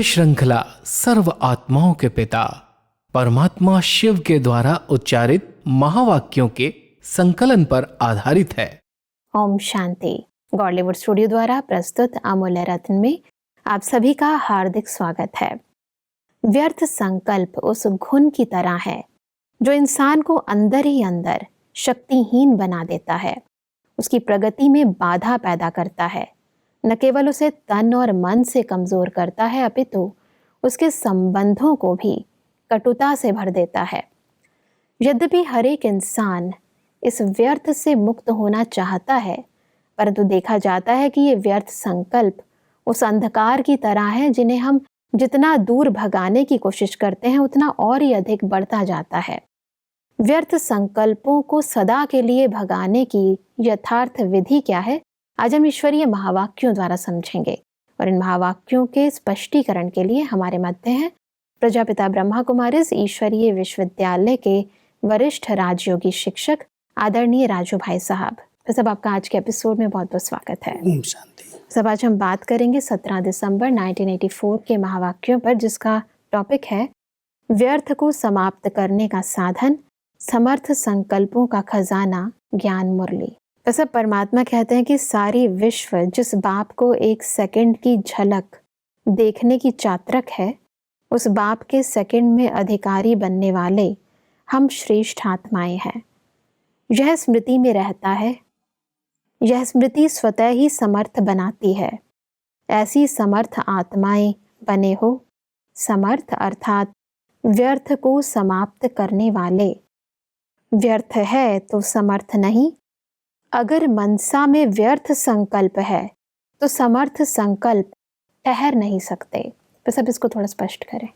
श्रृंखला सर्व आत्माओं के पिता परमात्मा शिव के द्वारा उच्चारित महावाक्यों के संकलन पर आधारित है। ओम शांति। गॉडलीवुड स्टूडियो द्वारा प्रस्तुत अमूल्य रत्न में आप सभी का हार्दिक स्वागत है। व्यर्थ संकल्प उस घुन की तरह है जो इंसान को अंदर ही अंदर शक्तिहीन बना देता है, उसकी प्रगति में बाधा पैदा करता है। न केवल उसे तन और मन से कमजोर करता है, अपितु उसके संबंधों को भी कटुता से भर देता है। यद्यपि हर एक इंसान इस व्यर्थ से मुक्त होना चाहता है, परंतु देखा जाता है कि ये व्यर्थ संकल्प उस अंधकार की तरह है जिन्हें हम जितना दूर भगाने की कोशिश करते हैं उतना और ही अधिक बढ़ता जाता है। व्यर्थ संकल्पों को सदा के लिए भगाने की यथार्थ विधि क्या है, आज हम ईश्वरीय महावाक्यों द्वारा समझेंगे। और इन महावाक्यों के स्पष्टीकरण के लिए हमारे मध्य हैं प्रजापिता ब्रह्मा कुमारीज ईश्वरीय विश्वविद्यालय के वरिष्ठ राजयोगी शिक्षक आदरणीय राजू भाई साहब। तो सब आपका आज के एपिसोड में बहुत बहुत स्वागत है। ओम शांति। सब आज हम बात करेंगे 17 दिसंबर 1984 के महावाक्यों पर, जिसका टॉपिक है व्यर्थ को समाप्त करने का साधन, समर्थ संकल्पों का खजाना, ज्ञान मुरली। तो सब परमात्मा कहते हैं कि सारी विश्व जिस बाप को एक सेकंड की झलक देखने की चातरक है, उस बाप के सेकंड में अधिकारी बनने वाले हम श्रेष्ठ आत्माएं हैं। यह स्मृति में रहता है, यह स्मृति स्वतः ही समर्थ बनाती है। ऐसी समर्थ आत्माएं बने हो। समर्थ अर्थात व्यर्थ को समाप्त करने वाले। व्यर्थ है तो समर्थ नहीं। अगर मनसा में व्यर्थ संकल्प है तो समर्थ संकल्प ठहर नहीं सकते। तो सब इसको थोड़ा स्पष्ट करें।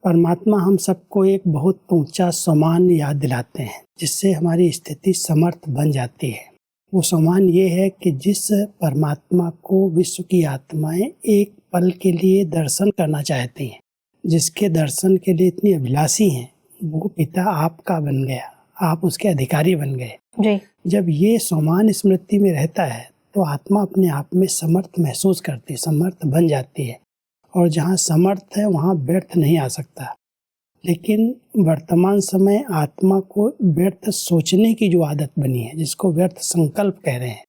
परमात्मा हम सबको एक बहुत ऊंचा सम्मान याद दिलाते हैं, जिससे हमारी स्थिति समर्थ बन जाती है। वो सम्मान ये है कि जिस परमात्मा को विश्व की आत्माएं एक पल के लिए दर्शन करना चाहती हैं, जिसके दर्शन के लिए इतनी अभिलाषी हैं, वो पिता आपका बन गया, आप उसके अधिकारी बन गए जी। जब ये सम्मान स्मृति में रहता है तो आत्मा अपने आप में समर्थ महसूस करती है, समर्थ बन जाती है। और जहाँ समर्थ है वहाँ व्यर्थ नहीं आ सकता। लेकिन वर्तमान समय आत्मा को व्यर्थ सोचने की जो आदत बनी है, जिसको व्यर्थ संकल्प कह रहे हैं,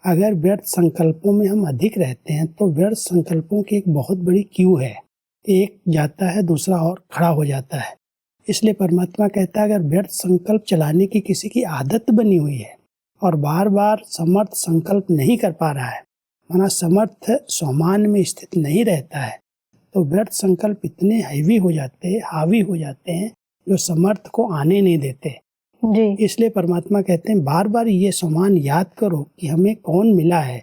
अगर व्यर्थ संकल्पों में हम अधिक रहते हैं तो व्यर्थ संकल्पों की एक बहुत बड़ी क्यू है। एक जाता है, दूसरा और खड़ा हो जाता है। इसलिए परमात्मा कहता है अगर व्यर्थ संकल्प चलाने की किसी की आदत बनी हुई है और बार बार समर्थ संकल्प नहीं कर पा रहा है, माना समर्थ सम्मान में स्थित नहीं रहता है, तो व्यर्थ संकल्प इतने हैवी हो जाते हैं, हावी हो जाते हैं, जो समर्थ को आने नहीं देते जी। इसलिए परमात्मा कहते हैं बार बार ये सम्मान याद करो कि हमें कौन मिला है,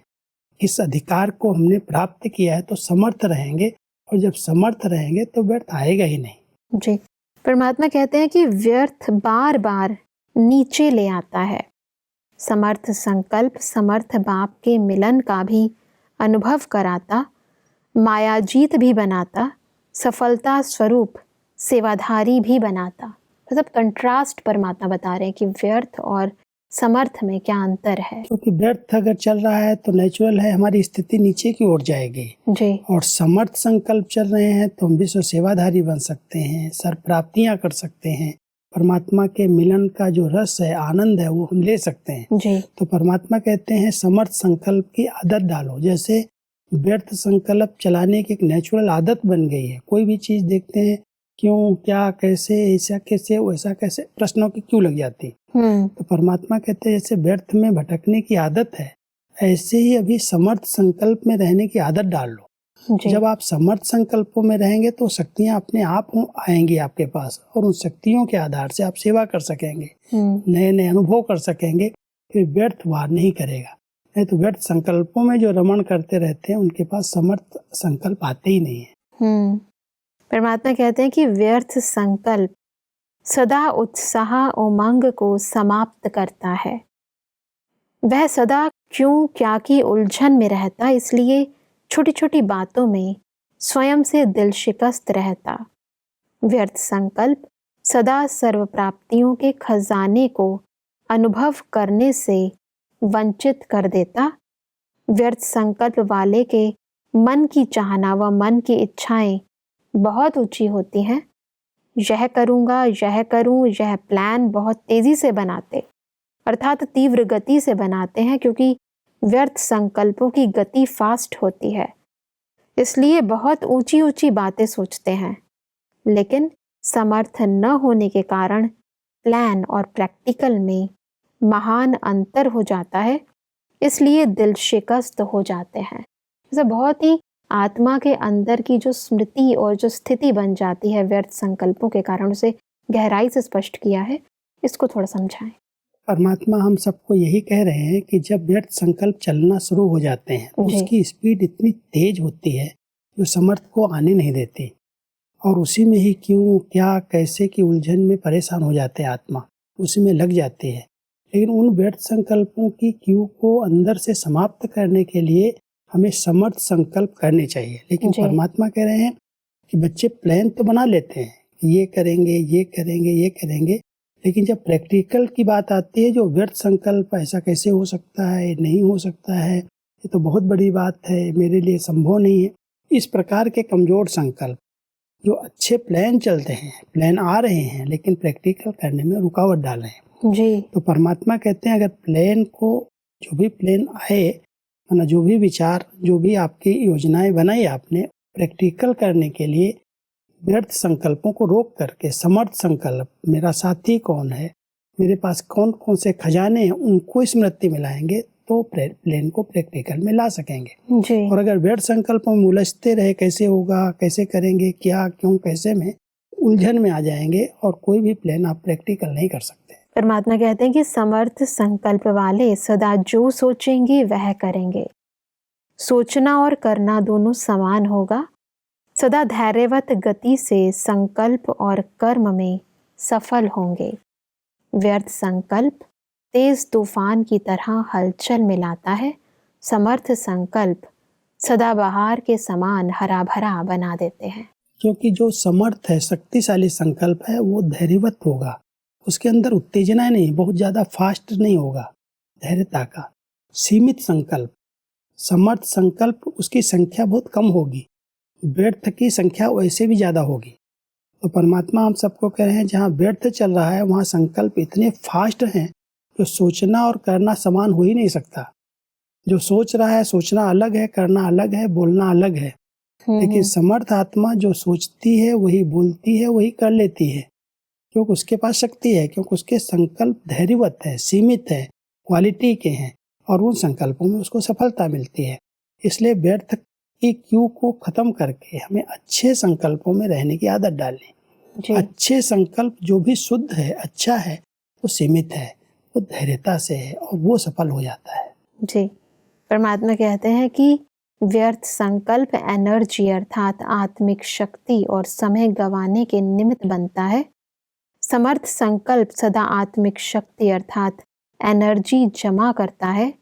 किस अधिकार को हमने प्राप्त किया है, तो समर्थ रहेंगे। और जब समर्थ रहेंगे तो व्यर्थ आएगा ही नहीं। जी। परमात्मा कहते हैं कि व्यर्थ बार बार नीचे ले आता है। समर्थ संकल्प समर्थ बाप के मिलन का भी अनुभव कराता, मायाजीत भी बनाता, सफलता स्वरूप सेवाधारी भी बनाता। मतलब कंट्रास्ट परमात्मा बता रहे हैं कि व्यर्थ और समर्थ में क्या अंतर है। क्योंकि व्यर्थ अगर चल रहा है तो नेचुरल है हमारी स्थिति नीचे की ओर जाएगी जी। और समर्थ संकल्प चल रहे हैं तो हम विश्व सेवाधारी बन सकते हैं, सर प्राप्तियां कर सकते हैं, परमात्मा के मिलन का जो रस है, आनंद है, वो हम ले सकते हैं जी। तो परमात्मा कहते हैं समर्थ संकल्प की आदत डालो। जैसे व्यर्थ संकल्प चलाने की एक नेचुरल आदत बन गई है। कोई भी चीज देखते हैं, क्यों, क्या, कैसे, ऐसा कैसे, वैसा कैसे, प्रश्नों की क्यों लग जाती। तो परमात्मा कहते हैं जैसे व्यर्थ में भटकने की आदत है, ऐसे ही अभी समर्थ संकल्प में रहने की आदत डाल लो। जब आप समर्थ संकल्पों में रहेंगे तो शक्तियां अपने आप आएंगी आपके पास और उन शक्तियों के आधार से आप सेवा कर सकेंगे, नए नए अनुभव कर सकेंगे। फिर व्यर्थ वार नहीं करेगा। नहीं तो व्यर्थ संकल्पों में जो रमण करते रहते हैं उनके पास समर्थ संकल्प आते ही नहीं है। परमात्मा कहते हैं कि व्यर्थ संकल्प सदा उत्साह उमंग को समाप्त करता है। वह सदा क्यों क्या की उलझन में रहता, इसलिए छोटी छोटी बातों में स्वयं से दिल शिकस्त रहता। व्यर्थ संकल्प सदा सर्व प्राप्तियों के खजाने को अनुभव करने से वंचित कर देता। व्यर्थ संकल्प वाले के मन की चाहना व मन की इच्छाएं बहुत ऊंची होती हैं, यह करूंगा, यह करूं, यह प्लान बहुत तेजी से बनाते अर्थात तीव्र गति से बनाते हैं, क्योंकि व्यर्थ संकल्पों की गति फास्ट होती है, इसलिए बहुत ऊंची ऊंची बातें सोचते हैं। लेकिन समर्थ न होने के कारण प्लान और प्रैक्टिकल में महान अंतर हो जाता है, इसलिए दिल शिकस्त हो जाते हैं। जैसे बहुत ही आत्मा के अंदर की जो स्मृति और जो स्थिति बन जाती है व्यर्थ संकल्पों के कारण, उसे गहराई से स्पष्ट किया है, इसको थोड़ा समझाएं। परमात्मा हम सबको यही कह रहे हैं कि जब व्यर्थ संकल्प चलना शुरू हो जाते हैं, उसकी स्पीड इतनी तेज होती है जो समर्थ को आने नहीं देती, और उसी में ही क्यों, क्या, कैसे की उलझन में परेशान हो जाते हैं आत्मा, उसी में लग जाती है। लेकिन उन व्यर्थ संकल्पों की क्यू को अंदर से समाप्त करने के लिए हमें समर्थ संकल्प करने चाहिए। लेकिन परमात्मा कह रहे हैं कि बच्चे प्लान तो बना लेते हैं, ये करेंगे, ये करेंगे, ये करेंगे, लेकिन जब प्रैक्टिकल की बात आती है, जो व्यर्थ संकल्प, ऐसा कैसे हो सकता है, नहीं हो सकता है, ये तो बहुत बड़ी बात है, मेरे लिए संभव नहीं है, इस प्रकार के कमजोर संकल्प, जो अच्छे प्लान चलते हैं, प्लान आ रहे हैं, लेकिन प्रैक्टिकल करने में रुकावट डाल रहे हैं जी। तो परमात्मा कहते हैं अगर प्लान को, जो भी प्लान आए, ना जो भी विचार, जो भी आपकी योजनाएं बनाई आपने, प्रैक्टिकल करने के लिए व्यर्थ संकल्पों को रोक करके समर्थ संकल्प, मेरा साथी कौन है, मेरे पास कौन कौन से खजाने हैं, उनको स्मृति में लाएंगे तो प्लान को प्रैक्टिकल में ला सकेंगे जी। और अगर व्यर्थ संकल्पों में उलझते रहे, कैसे होगा, कैसे करेंगे, क्या, क्यों, कैसे में उलझन में आ जाएंगे और कोई भी प्लान आप प्रैक्टिकल नहीं कर सकते। परमात्मा कहते हैं कि समर्थ संकल्प वाले सदा जो सोचेंगे वह करेंगे। सोचना और करना दोनों समान होगा। सदा धैर्यवत गति से संकल्प और कर्म में सफल होंगे। व्यर्थ संकल्प तेज तूफान की तरह हलचल में लाता है, समर्थ संकल्प सदाबहार के समान हरा भरा बना देते हैं। क्योंकि जो समर्थ है, शक्तिशाली संकल्प है, वो धैर्यवत होगा, उसके अंदर उत्तेजना नहीं, बहुत ज़्यादा फास्ट नहीं होगा, धैर्यता का। सीमित संकल्प, समर्थ संकल्प, उसकी संख्या बहुत कम होगी, व्यर्थ की संख्या वैसे भी ज़्यादा होगी। तो परमात्मा हम सबको कह रहे हैं जहाँ व्यर्थ चल रहा है वहाँ संकल्प इतने फास्ट हैं जो सोचना और करना समान हो ही नहीं सकता। जो सोच रहा है, सोचना अलग है, करना अलग है, बोलना अलग है। लेकिन समर्थ आत्मा जो सोचती है वही बोलती है, वही कर लेती है, क्योंकि उसके पास शक्ति है, क्योंकि उसके संकल्प धैर्यवत है, सीमित है, क्वालिटी के हैं, और उन संकल्पों में उसको सफलता मिलती है। इसलिए व्यर्थ की क्यू को खत्म करके हमें अच्छे संकल्पों में रहने की आदत डालनी। अच्छे संकल्प जो भी शुद्ध है, अच्छा है, वो सीमित है, वो धैर्यता से है, और वो सफल हो जाता है जी। परमात्मा कहते हैं कि व्यर्थ संकल्प एनर्जी अर्थात आत्मिक शक्ति और समय गंवाने के निमित्त बनता है। समर्थ संकल्प सदा आत्मिक शक्ति अर्थात एनर्जी जमा करता है,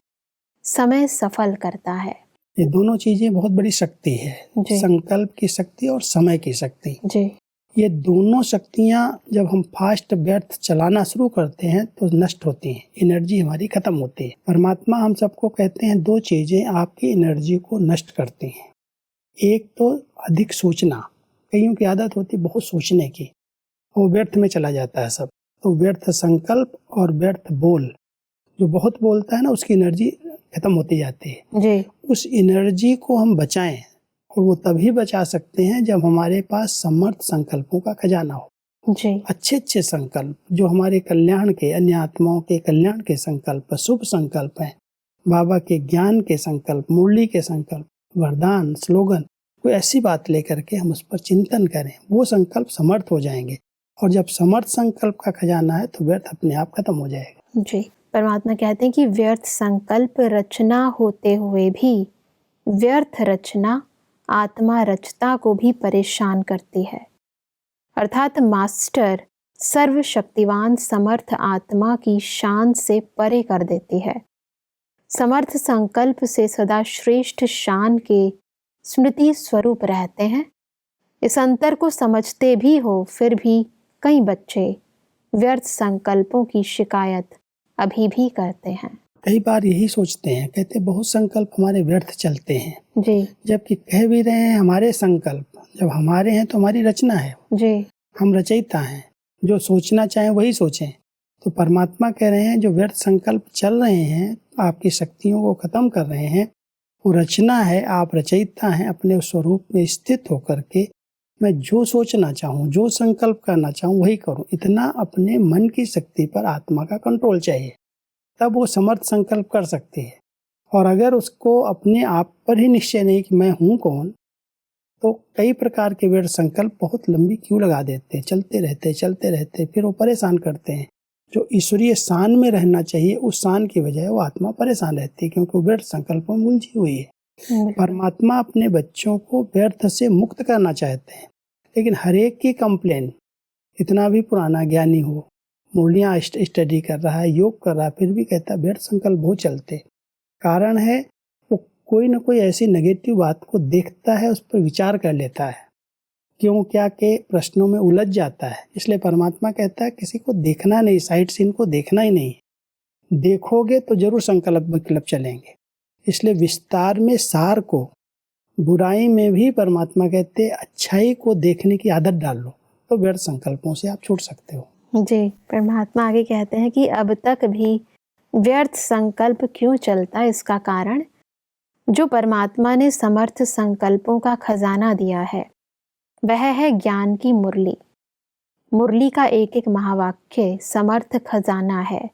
समय सफल करता है। ये दोनों चीजें बहुत बड़ी शक्ति है, संकल्प की शक्ति और समय की शक्ति जी। ये दोनों शक्तियाँ जब हम फास्ट व्यर्थ चलाना शुरू करते हैं तो नष्ट होती हैं, एनर्जी हमारी खत्म होती है। परमात्मा हम सबको कहते हैं दो चीजें आपकी एनर्जी को नष्ट करती हैं। एक तो अधिक सोचना, कईयों की आदत होती है बहुत सोचने की, वो व्यर्थ में चला जाता है सब। तो व्यर्थ संकल्प और व्यर्थ बोल, जो बहुत बोलता है ना उसकी एनर्जी खत्म होती जाती है जी। उस एनर्जी को हम बचाएं, और वो तभी बचा सकते हैं जब हमारे पास समर्थ संकल्पों का खजाना हो जी। अच्छे अच्छे संकल्प जो हमारे कल्याण के, अन्य आत्माओं के कल्याण के संकल्प, शुभ संकल्प हैं, बाबा के ज्ञान के संकल्प, मुरली के संकल्प, वरदान, स्लोगन, कोई ऐसी बात लेकर के हम उस पर चिंतन करें, वो संकल्प समर्थ हो जाएंगे। और जब समर्थ संकल्प का खजाना है तो व्यर्थ अपने आप खत्म हो जाएगा जी। परमात्मा कहते हैं कि व्यर्थ संकल्प रचना होते हुए भी व्यर्थ रचना आत्मा रचता को भी परेशान करती है। अर्थात मास्टर सर्वशक्तिवान समर्थ आत्मा की शान से परे कर देती है। समर्थ संकल्प से सदा श्रेष्ठ शान के स्मृति स्वरूप रहते हैं। इस अंतर को समझते भी हो फिर भी कई बच्चे व्यर्थ संकल्पों की शिकायत अभी भी करते हैं। कई बार यही सोचते हैं, कहते बहुत संकल्प हमारे व्यर्थ चलते हैं, जी जबकि कह भी रहे हैं हमारे संकल्प जब हमारे हैं तो हमारी रचना है, जी हम रचयिता हैं, जो सोचना चाहें वही सोचें। तो परमात्मा कह रहे हैं जो व्यर्थ संकल्प चल रहे हैं, आपकी शक्तियों को खत्म कर रहे हैं, वो रचना है, आप रचयिता हैं। अपने स्वरूप में स्थित होकर के मैं जो सोचना चाहूँ, जो संकल्प करना चाहूँ वही करूँ। इतना अपने मन की शक्ति पर आत्मा का कंट्रोल चाहिए, तब वो समर्थ संकल्प कर सकती है। और अगर उसको अपने आप पर ही निश्चय नहीं कि मैं हूँ कौन, तो कई प्रकार के व्यर्थ संकल्प बहुत लंबी क्यों लगा देते हैं, चलते रहते, फिर वो परेशान करते हैं। जो ईश्वरीय शान में रहना चाहिए, उस शान की वजह वो आत्मा परेशान रहती है, क्योंकि वो व्यर्थ संकल्पों में उलझी हुई है। परमात्मा अपने बच्चों को व्यर्थ से मुक्त करना चाहते हैं, लेकिन हर एक की कंप्लेन, इतना भी पुराना ज्ञानी हो, मुरलियाँ स्टडी कर रहा है, योग कर रहा है, फिर भी कहता है व्यर्थ संकल्प बहुत चलते। कारण है वो कोई ना कोई ऐसी नेगेटिव बात को देखता है, उस पर विचार कर लेता है, क्यों क्या के प्रश्नों में उलझ जाता है। इसलिए परमात्मा कहता है किसी को देखना नहीं, साइड सीन को देखना ही नहीं, देखोगे तो जरूर संकल्प विकल्प चलेंगे। इसलिए विस्तार में सार को, बुराई में भी परमात्मा कहते अच्छाई को देखने की आदत डाल लो, तो व्यर्थ संकल्पों से आप छूट सकते हो। जी, परमात्मा आगे कहते हैं कि अब तक भी व्यर्थ संकल्प क्यों चलता, इसका कारण जो परमात्मा ने समर्थ संकल्पों का खजाना दिया है वह है ज्ञान की मुरली। मुरली का एक एक महावाक्य समर्थ खजाना है।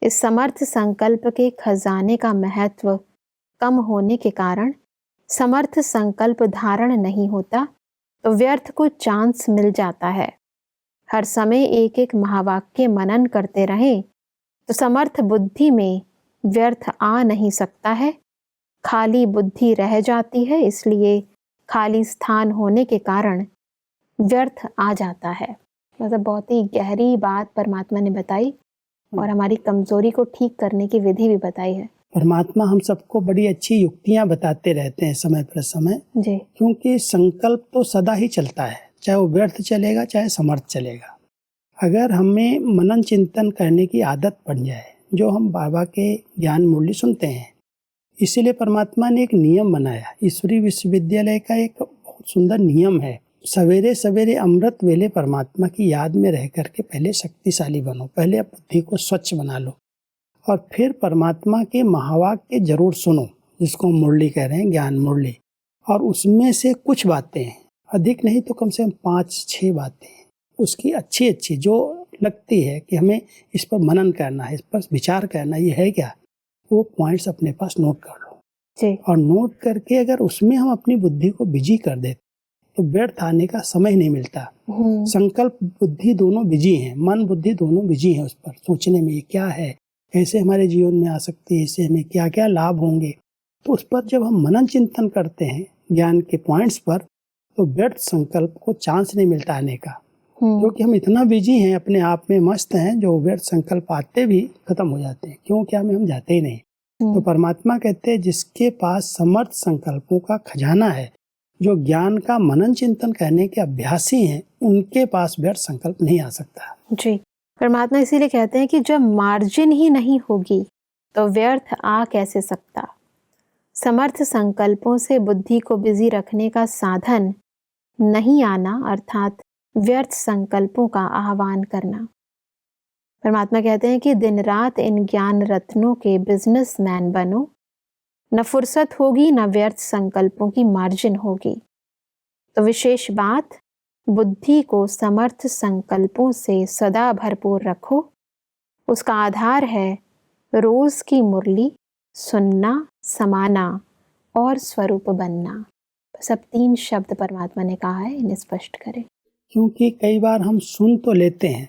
इस समर्थ संकल्प के खजाने का महत्व कम होने के कारण समर्थ संकल्प धारण नहीं होता, तो व्यर्थ को चांस मिल जाता है। हर समय एक एक महावाक्य मनन करते रहें तो समर्थ बुद्धि में व्यर्थ आ नहीं सकता है, खाली बुद्धि रह जाती है। इसलिए खाली स्थान होने के कारण व्यर्थ आ जाता है। मतलब बहुत ही गहरी बात परमात्मा ने बताई और हमारी कमजोरी को ठीक करने की विधि भी बताई है। परमात्मा हम सबको बड़ी अच्छी युक्तियां बताते रहते हैं समय पर समय जी, क्योंकि संकल्प तो सदा ही चलता है, चाहे वो व्यर्थ चलेगा चाहे समर्थ चलेगा। अगर हमें मनन चिंतन करने की आदत पड़ जाए, जो हम बाबा के ज्ञान मुरली सुनते हैं, इसीलिए परमात्मा ने एक नियम बनाया। ईश्वरीय विश्वविद्यालय का एक बहुत सुंदर नियम है, सवेरे सवेरे अमृत वेले परमात्मा की याद में रह करके पहले शक्तिशाली बनो, पहले बुद्धि को स्वच्छ बना लो और फिर परमात्मा के महावाक्य जरूर सुनो, जिसको हम मुरली कह रहे हैं, ज्ञान मुरली। और उसमें से कुछ बातें, अधिक नहीं तो कम से कम 5-6 बातें उसकी अच्छी अच्छी जो लगती है कि हमें इस पर मनन करना है, इस पर विचार करना, ये है क्या, वो पॉइंट्स अपने पास नोट कर लो जी, और नोट करके अगर उसमें हम अपनी बुद्धि को बिजी कर देते तो व्यर्थ आने का समय नहीं मिलता। संकल्प बुद्धि दोनों बिजी हैं, मन बुद्धि दोनों बिजी हैं उस पर सोचने में, ये क्या है, कैसे हमारे जीवन में आ सकती है, इससे हमें क्या क्या लाभ होंगे। तो उस पर जब हम मनन चिंतन करते हैं ज्ञान के पॉइंट्स पर, तो व्यर्थ संकल्प को चांस नहीं मिलता आने का, क्योंकि हम इतना बिजी हैं, अपने आप में मस्त हैं, जो व्यर्थ संकल्प आते भी खत्म हो जाते हैं, क्यों क्या में हम जाते ही नहीं। तो परमात्मा कहते हैं जिसके पास समर्थ संकल्पों का खजाना है, जो ज्ञान का मनन चिंतन करने के अभ्यासी हैं, उनके पास व्यर्थ संकल्प नहीं आ सकता। जी, परमात्मा इसीलिए कहते हैं कि जब मार्जिन ही नहीं होगी तो व्यर्थ आ कैसे सकता। समर्थ संकल्पों से बुद्धि को बिजी रखने का साधन नहीं आना, अर्थात व्यर्थ संकल्पों का आह्वान करना। परमात्मा कहते हैं कि दिन रात इन ज्ञान रत्नों के बिजनेसमैन बनो, न फुर्सत होगी न व्यर्थ संकल्पों की मार्जिन होगी। तो विशेष बात, बुद्धि को समर्थ संकल्पों से सदा भरपूर रखो। उसका आधार है रोज की मुरली सुनना, समाना और स्वरूप बनना। सब 3 शब्द परमात्मा ने कहा है, इन्हें स्पष्ट करें। क्योंकि कई बार हम सुन तो लेते हैं,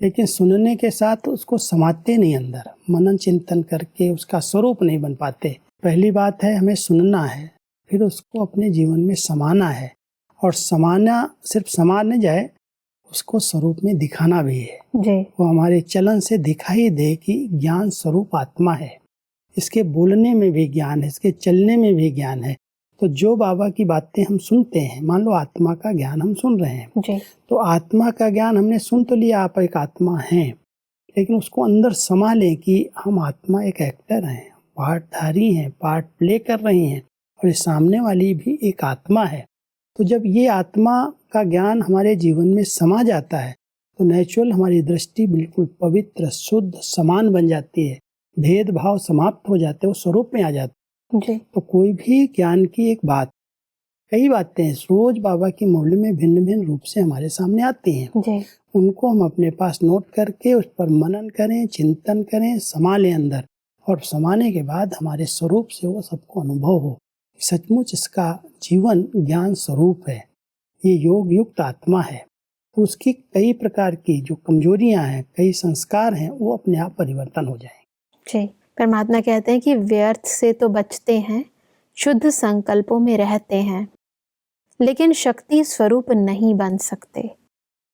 लेकिन सुनने के साथ उसको समाते नहीं, अंदर मनन चिंतन करके उसका स्वरूप नहीं बन पाते। पहली बात है हमें सुनना है, फिर उसको अपने जीवन में समाना है, और समाना सिर्फ समा नहीं जाए, उसको स्वरूप में दिखाना भी है जी, वो हमारे चलन से दिखाई दे कि ज्ञान स्वरूप आत्मा है, इसके बोलने में भी ज्ञान है, इसके चलने में भी ज्ञान है। तो जो बाबा की बातें हम सुनते हैं, मान लो आत्मा का ज्ञान हम सुन रहे हैं, जी, तो आत्मा का ज्ञान हमने सुन तो लिया, आप एक आत्मा हैं, लेकिन उसको अंदर समा लें कि हम आत्मा एक एक्टर हैं, पार्टधारी हैं, पार्ट प्ले कर रही हैं और इस सामने वाली भी एक आत्मा है। तो जब ये आत्मा का ज्ञान हमारे जीवन में समा जाता है तो नेचुरल हमारी दृष्टि बिल्कुल पवित्र, शुद्ध, समान बन जाती है, भेदभाव समाप्त हो जाते हैं, वो स्वरूप में आ जाते जी। हैं। तो कोई भी ज्ञान की एक बात, कई बातें रोज बाबा की मुरली में भिन्न भिन्न रूप से हमारे सामने आती हैं। जी। उनको हम अपने पास नोट करके उस पर मनन करें, चिंतन करें, समा लें अंदर, और समाने के बाद हमारे स्वरूप से वो सबको अनुभव हो। सचमुच इसका जीवन ज्ञान स्वरूप है, ये योग युक्त आत्मा है। तो उसकी कई प्रकार की जो कमजोरियां हैं, कई संस्कार हैं, वो अपने आप परिवर्तन हो जाएंगे। जी। परमात्मा कहते हैं कि व्यर्थ से तो बचते हैं, शुद्ध संकल्पों में रहते हैं, लेकिन शक्ति स्वरूप नहीं बन सकते।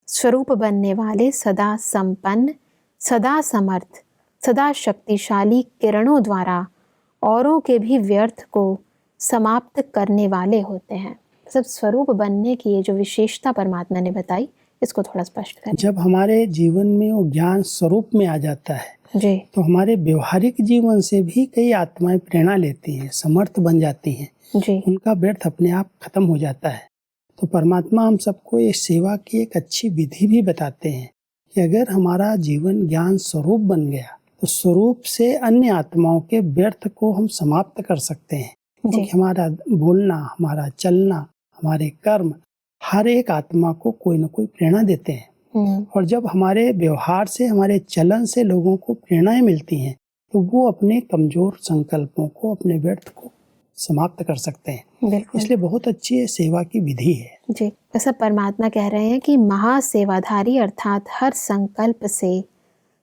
स्वरूप बनने वाले सदा संपन्न, सदा समर्थ, सदा शक्तिशाली किरणों द्वारा औरों के भी व्यर्थ को समाप्त करने वाले होते हैं। सब स्वरूप बनने की ये जो विशेषता परमात्मा ने बताई, इसको थोड़ा स्पष्ट करें। जब हमारे जीवन में वो ज्ञान स्वरूप में आ जाता है जी। तो हमारे व्यवहारिक जीवन से भी कई आत्माएं प्रेरणा लेती हैं, समर्थ बन जाती हैं, जी। उनका व्यर्थ अपने आप खत्म हो जाता है। तो परमात्मा हम सबको ये सेवा की एक अच्छी विधि भी बताते हैं कि अगर हमारा जीवन ज्ञान स्वरूप बन गया तो स्वरूप से अन्य आत्माओं के व्यर्थ को हम समाप्त कर सकते हैं। क्योंकि हमारा बोलना, हमारा चलना, हमारे कर्म हर एक आत्मा को कोई न कोई प्रेरणा देते हैं। और जब हमारे व्यवहार से, हमारे चलन से लोगों को प्रेरणाएं मिलती हैं तो वो अपने कमजोर संकल्पों को, अपने व्यर्थ को समाप्त कर सकते हैं। इसलिए बहुत अच्छी ये सेवा की विधि है। जी। ऐसा परमात्मा कह रहे हैं कि महासेवाधारी अर्थात हर संकल्प से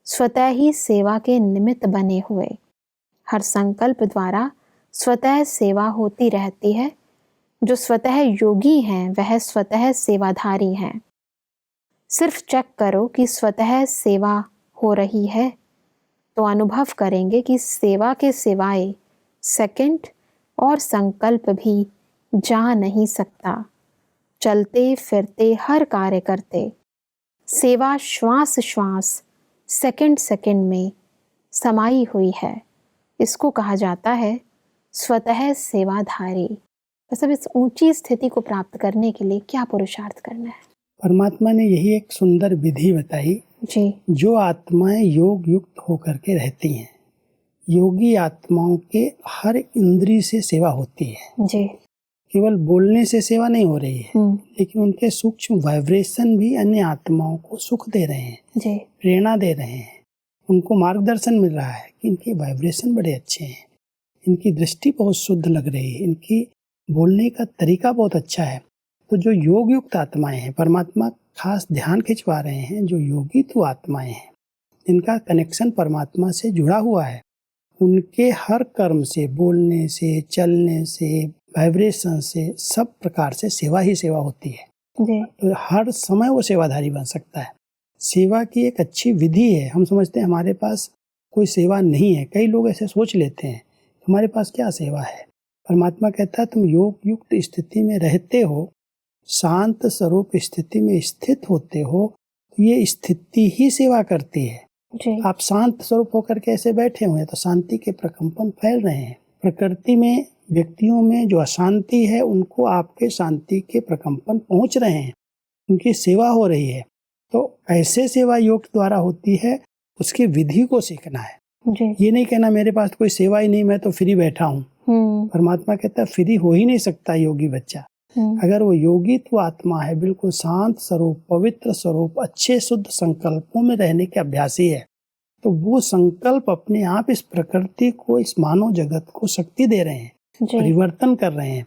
स्वतः ही सेवा के निमित्त बने हुए, हर संकल्प द्वारा स्वतः सेवा होती रहती है। जो स्वतः योगी हैं वह स्वतः सेवाधारी हैं। सिर्फ चेक करो कि स्वतः सेवा हो रही है तो अनुभव करेंगे कि सेवा के सिवाय सेकंड और संकल्प भी जा नहीं सकता। चलते फिरते हर कार्य करते सेवा श्वास श्वास, सेकंड सेकंड में समाई हुई है। इसको कहा जाता है स्वतः सेवाधारी। मतलब इस ऊंची स्थिति को प्राप्त करने के लिए क्या पुरुषार्थ करना है? परमात्मा ने यही एक सुंदर विधि बताई। जी। जो आत्माएं योग युक्त होकर के रहती हैं, योगी आत्माओं के हर इंद्रिय से सेवा होती है। जी। केवल बोलने से सेवा नहीं हो रही है, लेकिन उनके सूक्ष्म वाइब्रेशन भी अन्य आत्माओं को सुख दे रहे हैं, जी। प्रेरणा दे रहे हैं। उनको मार्गदर्शन मिल रहा है कि इनके वाइब्रेशन बड़े अच्छे हैं, इनकी दृष्टि बहुत शुद्ध लग रही है, इनकी बोलने का तरीका बहुत अच्छा है। तो जो योग युक्त आत्माएं हैं, परमात्मा खास ध्यान खिंचवा रहे हैं, जो योगी तो आत्माएं हैं जिनका कनेक्शन परमात्मा से जुड़ा हुआ है, उनके हर कर्म से, बोलने से, चलने से, वाइब्रेशन से, सब प्रकार से सेवा ही सेवा होती है। जी। तो हर समय वो सेवाधारी बन सकता है। सेवा की एक अच्छी विधि है। हम समझते हैं हमारे पास कोई सेवा नहीं है, कई लोग ऐसे सोच लेते हैं हमारे पास क्या सेवा है। परमात्मा कहता है तुम योग युक्त स्थिति में रहते हो, शांत स्वरूप स्थिति में स्थित होते हो, तो ये स्थिति ही सेवा करती है। जी। आप शांत स्वरूप होकर के ऐसे बैठे हुए हैं तो शांति के प्रकंपन फैल रहे हैं। प्रकृति में, व्यक्तियों में जो अशांति है उनको आपके शांति के प्रकंपन पहुंच रहे हैं, उनकी सेवा हो रही है। तो ऐसे सेवा योग द्वारा होती है, उसकी विधि को सीखना है। जी। ये नहीं कहना मेरे पास कोई सेवा ही नहीं, मैं तो फ्री बैठा हूँ। परमात्मा कहता है फ्री हो ही नहीं सकता योगी बच्चा। अगर वो योगी तो आत्मा है, बिल्कुल शांत स्वरूप, पवित्र स्वरूप, अच्छे शुद्ध संकल्पों में रहने के अभ्यासी है, तो वो संकल्प अपने आप इस प्रकृति को, इस मानव जगत को शक्ति दे रहे हैं, परिवर्तन कर रहे हैं।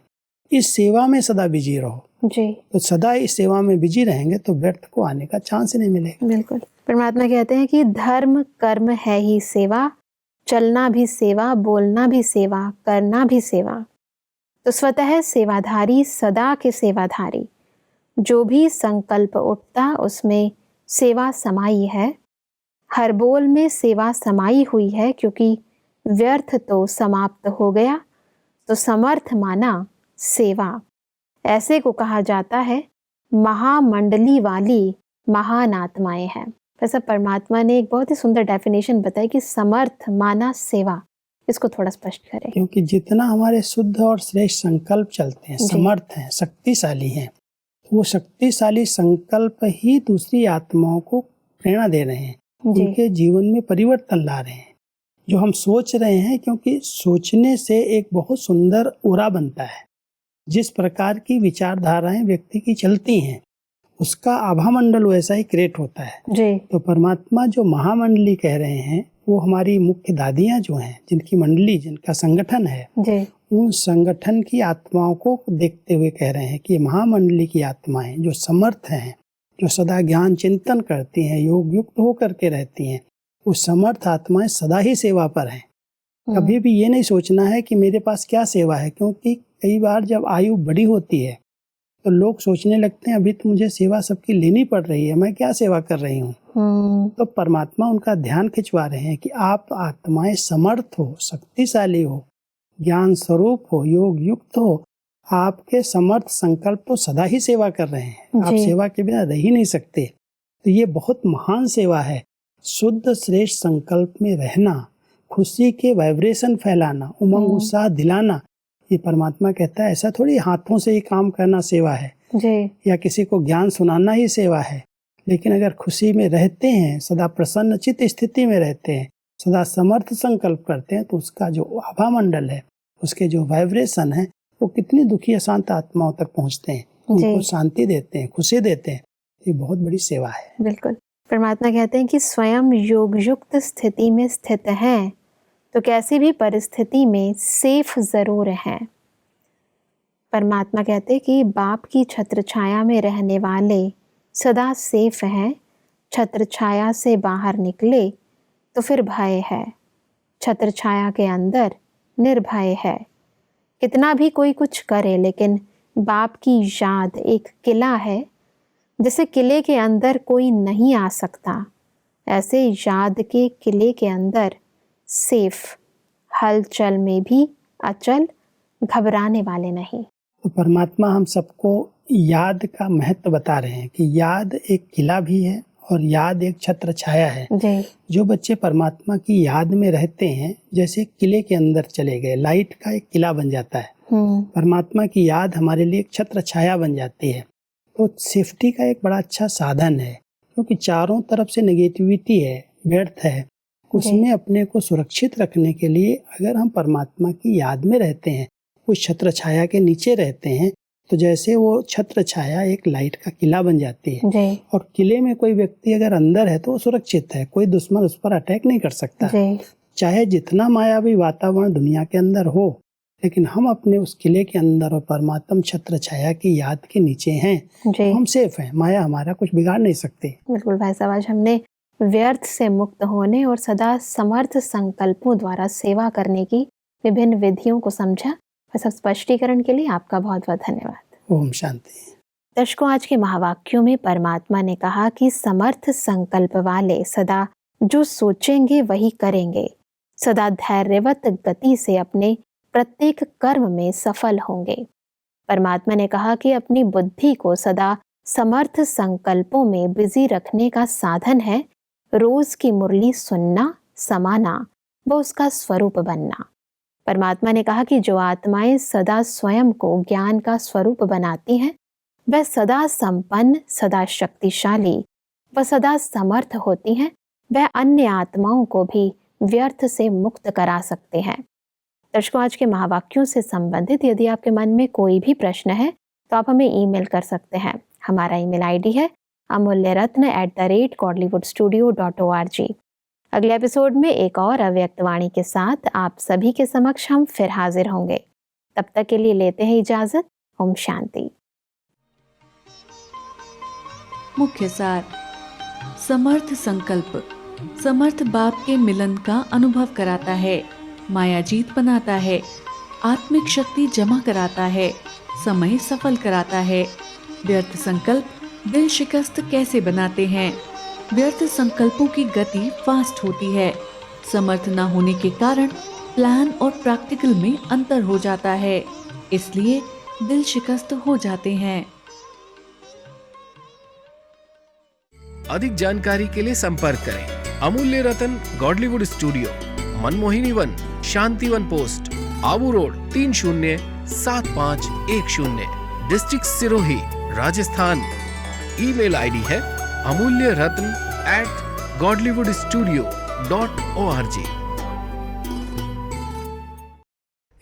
इस सेवा में सदा बिजी रहो। जी। तो सदा इस सेवा में बिजी रहेंगे तो व्यर्थ को आने का चांस ही नहीं मिलेगा। बिल्कुल। परमात्मा कहते हैं कि धर्म कर्म है ही सेवा, चलना भी सेवा, बोलना भी सेवा, करना भी सेवा। तो स्वतः सेवाधारी सदा के सेवाधारी, जो भी संकल्प उठता उसमें सेवा समाई है, हर बोल में सेवा समाई हुई है, क्योंकि व्यर्थ तो समाप्त हो गया तो समर्थ माना सेवा। ऐसे को कहा जाता है महामंडली वाली महान आत्माएं हैं। वैसा परमात्मा ने एक बहुत ही सुंदर डेफिनेशन बताई कि समर्थ माना सेवा, इसको थोड़ा स्पष्ट करें। क्योंकि जितना हमारे शुद्ध और श्रेष्ठ संकल्प चलते हैं, जी। समर्थ हैं, शक्तिशाली हैं, वो शक्तिशाली संकल्प ही दूसरी आत्माओं को प्रेरणा दे रहे हैं, जी। उनके जीवन में परिवर्तन ला रहे हैं। जो हम सोच रहे हैं, क्योंकि सोचने से एक बहुत सुंदर ओरा बनता है। जिस प्रकार की विचारधाराएं व्यक्ति की चलती हैं, उसका आभामंडल वैसा ही क्रिएट होता है। जी। तो परमात्मा जो महामंडली कह रहे हैं, वो हमारी मुख्य दादियां जो हैं, जिनकी मंडली, जिनका संगठन है, जी। उन संगठन की आत्माओं को देखते हुए कह रहे हैं कि महामंडली की आत्माएं जो समर्थ हैं, जो सदा ज्ञान चिंतन करती हैं, योग युक्त होकर के रहती हैं, वो समर्थ आत्माएं सदा ही सेवा पर हैं। कभी भी ये नहीं सोचना है कि मेरे पास क्या सेवा है, क्योंकि कई बार जब आयु बड़ी होती है तो लोग सोचने लगते हैं अभी तो मुझे सेवा सबकी लेनी पड़ रही है, मैं क्या सेवा कर रही हूँ। तो परमात्मा उनका ध्यान खिंचवा रहे हैं कि आप आत्माएं समर्थ हो, शक्तिशाली हो, ज्ञान स्वरूप हो, योग युक्त हो, आपके समर्थ संकल्प तो सदा ही सेवा कर रहे हैं। आप जी। सेवा के बिना रह ही नहीं सकते। तो ये बहुत महान सेवा है। शुद्ध श्रेष्ठ संकल्प में रहना, खुशी के वाइब्रेशन फैलाना, उमंग उत्साह दिलाना, ये परमात्मा कहता है ऐसा थोड़ी हाथों से ही काम करना सेवा है, जी। या किसी को ज्ञान सुनाना ही सेवा है। लेकिन अगर खुशी में रहते हैं, सदा प्रसन्न चित्त स्थिति में रहते हैं, सदा समर्थ संकल्प करते हैं, तो उसका जो आभा मंडल है, उसके जो वाइब्रेशन है, वो कितनी दुखी अशांत आत्माओं तक पहुंचते हैं, उनको शांति देते हैं, खुशी देते हैं। ये बहुत बड़ी सेवा है। बिल्कुल। परमात्मा कहते हैं कि स्वयं योग युक्त स्थिति में स्थित हैं तो कैसी भी परिस्थिति में सेफ जरूर हैं। परमात्मा कहते हैं कि बाप की छत्र छाया में रहने वाले सदा सेफ हैं। छत्र छाया से बाहर निकले तो फिर भय है, छत्र छाया के अंदर निर्भय है। कितना भी कोई कुछ करे, लेकिन बाप की याद एक किला है, जैसे किले के अंदर कोई नहीं आ सकता, ऐसे याद के किले के अंदर सेफ, हलचल में भी अचल, घबराने वाले नहीं। तो परमात्मा हम सबको याद का महत्व बता रहे हैं कि याद एक किला भी है और याद एक छत्र छाया है। जी। जो बच्चे परमात्मा की याद में रहते हैं, जैसे किले के अंदर चले गए, लाइट का एक किला बन जाता है। परमात्मा की याद हमारे लिए एक छत्र छाया बन जाती है। तो सेफ्टी का एक बड़ा अच्छा साधन है, क्योंकि चारों तरफ से नेगेटिविटी है, व्यर्थ है, उसमें अपने को सुरक्षित रखने के लिए अगर हम परमात्मा की याद में रहते हैं, उस छत्र छाया के नीचे रहते हैं, तो जैसे वो छत्र छाया एक लाइट का किला बन जाती है। जी। और किले में कोई व्यक्ति अगर अंदर है तो वो सुरक्षित है, कोई दुश्मन उस पर अटैक नहीं कर सकता। जी। चाहे जितना मायावी वातावरण दुनिया के अंदर हो, लेकिन हम अपने उस किले के अंदर और परमात्मा छत्र छाया की याद के नीचे हैं, तो हम सेफ हैं। माया हमारा कुछ बिगाड़ नहीं सकती। बिल्कुल भाई साहब, आज हमने व्यर्थ से मुक्त होने और सदा समर्थ संकल्पों द्वारा सेवा करने की विभिन्न विधियों को समझा। बस स्पष्टीकरण के लिए आपका बहुत बहुत धन्यवाद। ओम शांति। दर्शकों, आज के महावाक्यों में परमात्मा ने कहा कि समर्थ संकल्प वाले सदा जो सोचेंगे वही करेंगे, सदा धैर्यवत गति से अपने प्रत्येक कर्म में सफल होंगे। परमात्मा ने कहा कि अपनी बुद्धि को सदा समर्थ संकल्पों में बिजी रखने का साधन है रोज की मुरली सुनना, समाना व उसका स्वरूप बनना। परमात्मा ने कहा कि जो आत्माएं सदा स्वयं को ज्ञान का स्वरूप बनाती हैं, वह सदा संपन्न, सदा शक्तिशाली व सदा समर्थ होती हैं। वह अन्य आत्माओं को भी व्यर्थ से मुक्त करा सकते हैं। दर्शकों, आज के महावाक्यों से संबंधित यदि आपके मन में कोई भी प्रश्न है तो आप हमें ईमेल कर सकते हैं। हमारा ईमेल आईडी है amulyaratna@godlywoodstudio.org। अगले एपिसोड में एक और अव्यक्त वाणी के साथ आप सभी के समक्ष हम फिर हाजिर होंगे। तब तक के लिए लेते हैं इजाजत। ओम शांति। मुख्य सार। समर्थ संकल्प समर्थ बाप के मिलन का अनुभव कराता है, माया जीत बनाता है, आत्मिक शक्ति जमा कराता है, समय सफल कराता है। व्यर्थ संकल्प दिल शिकस्त कैसे बनाते हैं। व्यर्थ संकल्पों की गति फास्ट होती है। समर्थ न होने के कारण प्लान और प्रैक्टिकल में अंतर हो जाता है, इसलिए दिल शिकस्त हो जाते हैं। अधिक जानकारी के लिए संपर्क करें Amulya Ratan Godlywood studio, Manmohini Van, Shantivan post, Abu road 307510, district Sirohi, Rajasthan. Email ID है amulyaratn@godlywoodstudio.org।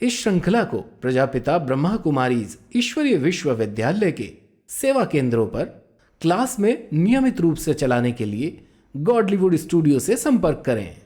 इस श्रृंखला को प्रजापिता ब्रह्मा कुमारीज ईश्वरीय विश्वविद्यालय के सेवा केंद्रों पर क्लास में नियमित रूप से चलाने के लिए गॉडलीवुड स्टूडियो से संपर्क करें।